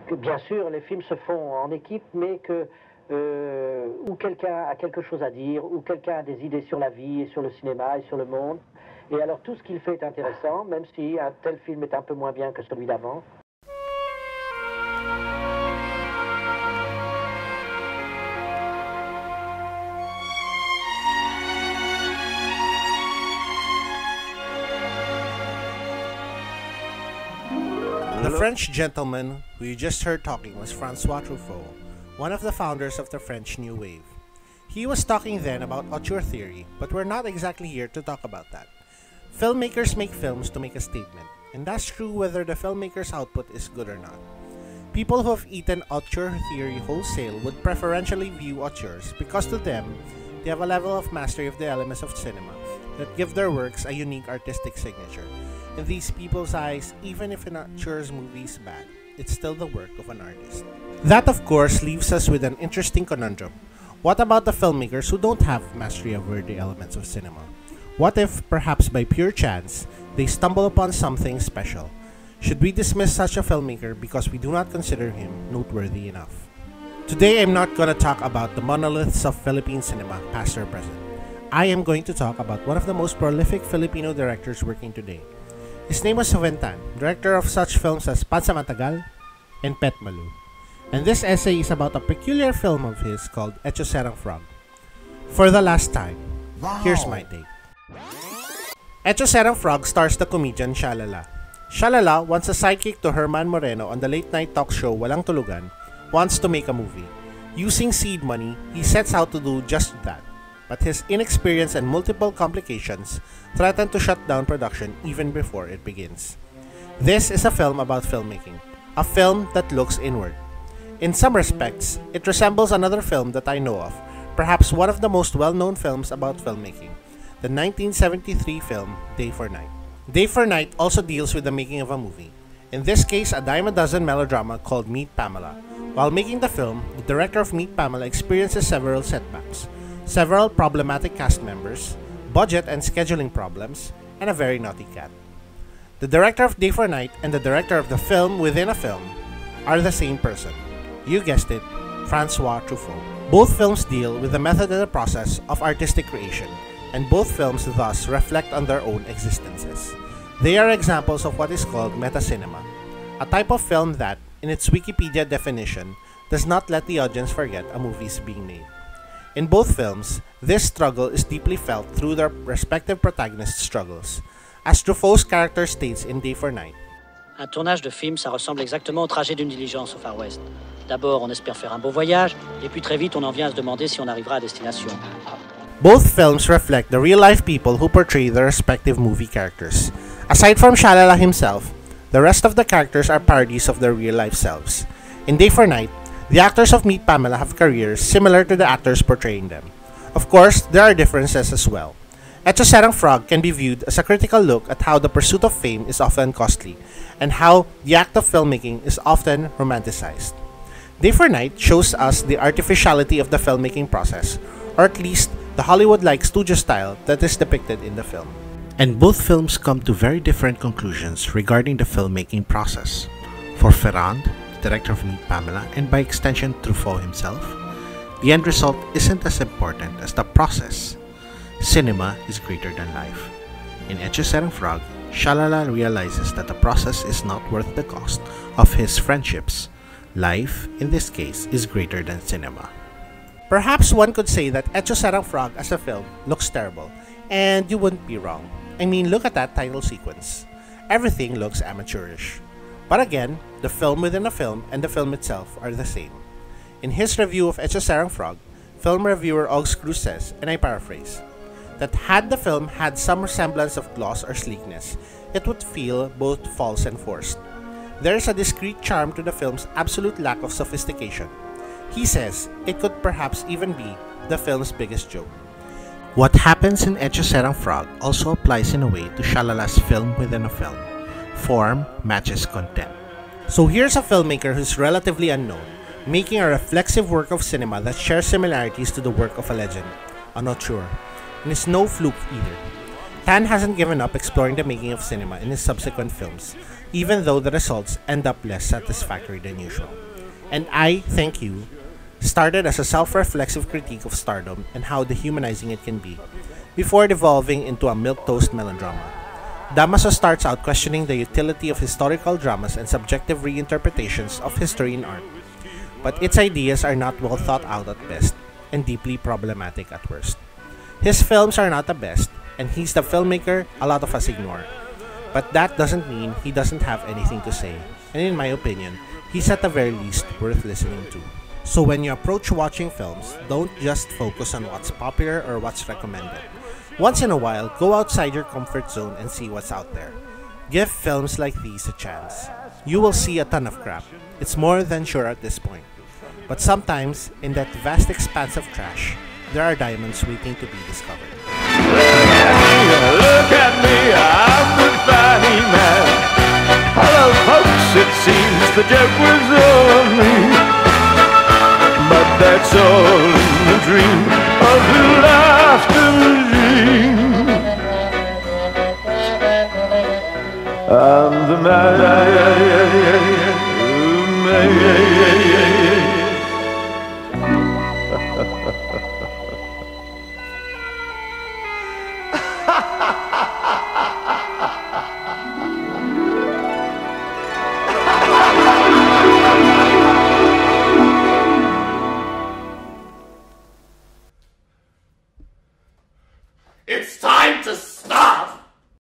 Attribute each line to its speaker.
Speaker 1: que bien sûr les films se font en équipe, mais que où quelqu'un a quelque chose à dire, où quelqu'un a des idées sur la vie et sur le cinéma et sur le monde. Et alors tout ce qu'il fait est intéressant, même si un tel film est un peu moins bien que celui d'avant.
Speaker 2: The French gentleman who you just heard talking was François Truffaut, one of the founders of the French New Wave. He was talking then about auteur theory, but we're not exactly here to talk about that. Filmmakers make films to make a statement, and that's true whether the filmmaker's output is good or not. People who have eaten auteur theory wholesale would preferentially view auteurs because to them, they have a level of mastery of the elements of cinema that give their works a unique artistic signature. In these people's eyes, even if an auteur's movie is bad, it's still the work of an artist. That, of course, leaves us with an interesting conundrum. What about the filmmakers who don't have mastery over the elements of cinema? What if, perhaps by pure chance, they stumble upon something special? Should we dismiss such a filmmaker because we do not consider him noteworthy enough? Today, I'm not going to talk about the monoliths of Philippine cinema, past or present. I am going to talk about one of the most prolific Filipino directors working today. His name was Joven Tan, director of such films as Pansamantagal and Petmalu. And this essay is about a peculiar film of his called Echoserang. For the last time, here's my take. Echoserang stars the comedian Shalala. Shalala, once a sidekick to Herman Moreno on the late-night talk show Walang Tulugan, wants to make a movie. Using seed money, he sets out to do just that. But his inexperience and multiple complications threaten to shut down production even before it begins. This is a film about filmmaking, a film that looks inward. In some respects, it resembles another film that I know of, perhaps one of the most well-known films about filmmaking, the 1973 film Day for Night. Day for Night also deals with the making of a movie, in this case a dime a dozen melodrama called Meet Pamela. While making the film, the director of Meet Pamela experiences several setbacks, several problematic cast members, budget and scheduling problems, and a very naughty cat. The director of Day for Night and the director of the film within a film are the same person. You guessed it, François Truffaut. Both films deal with the method and the process of artistic creation, and both films thus reflect on their own existences. They are examples of what is called Metacinema, a type of film that, in its Wikipedia definition, does not let the audience forget a movie is being made. In both films, this struggle is deeply felt through their respective protagonists' struggles. As Truffaut's character states in Day for Night,
Speaker 3: un tournage de film, ça ressemble exactement au trajet d'une diligence au Far West. D'abord, on espère faire un beau voyage, et puis très vite, on en vient à se demander si on arrivera à destination.
Speaker 2: Both films reflect the real-life people who portray their respective movie characters. Aside from Shalala himself, the rest of the characters are parodies of their real-life selves. In Day for Night, the actors of Meet Pamela have careers similar to the actors portraying them. Of course, there are differences as well. Echoserang can be viewed as a critical look at how the pursuit of fame is often costly, and how the act of filmmaking is often romanticized. Day for Night shows us the artificiality of the filmmaking process, or at least the Hollywood-like studio style that is depicted in the film.
Speaker 4: And both films come to very different conclusions regarding the filmmaking process. For Ferrand, the director of Meet Pamela, and by extension Truffaut himself, the end result isn't as important as the process. Cinema is greater than life. In Echoserang, Shalala realizes that the process is not worth the cost of his friendships. Life, in this case, is greater than cinema.
Speaker 2: Perhaps one could say that Echoserang as a film looks terrible, and you wouldn't be wrong. I mean, look at that title sequence. Everything looks amateurish. But again, the film within a film and the film itself are the same. In his review of Echoserang, film reviewer Augs Cruz says, and I paraphrase, that had the film had some resemblance of gloss or sleekness, it would feel both false and forced. There is a discreet charm to the film's absolute lack of sophistication. He says it could perhaps even be the film's biggest joke.
Speaker 4: What happens in Echoserang also applies in a way to Shalala's film within a film. Form matches content.
Speaker 2: So here's a filmmaker who's relatively unknown, making a reflexive work of cinema that shares similarities to the work of a legend, an auteur. And it's no fluke either. Tan hasn't given up exploring the making of cinema in his subsequent films, even though the results end up less satisfactory than usual. And I Thank You started as a self-reflexive critique of stardom and how dehumanizing it can be, before devolving into a milquetoast melodrama. Damaso starts out questioning the utility of historical dramas and subjective reinterpretations of history in art, but its ideas are not well thought out at best and deeply problematic at worst. His films are not the best, and he's the filmmaker a lot of us ignore. But that doesn't mean he doesn't have anything to say, and in my opinion, he's at the very least worth listening to. So when you approach watching films, don't just focus on what's popular or what's recommended. Once in a while, go outside your comfort zone and see what's out there. Give films like these a chance. You will see a ton of crap. It's more than sure at this point. But sometimes, in that vast expanse of trash, there are diamonds waiting to be discovered.
Speaker 5: Look at me, I'm the funny man. Hello folks, it seems the joke was on me, but that's all in the dream of the laughter machine. I'm the man.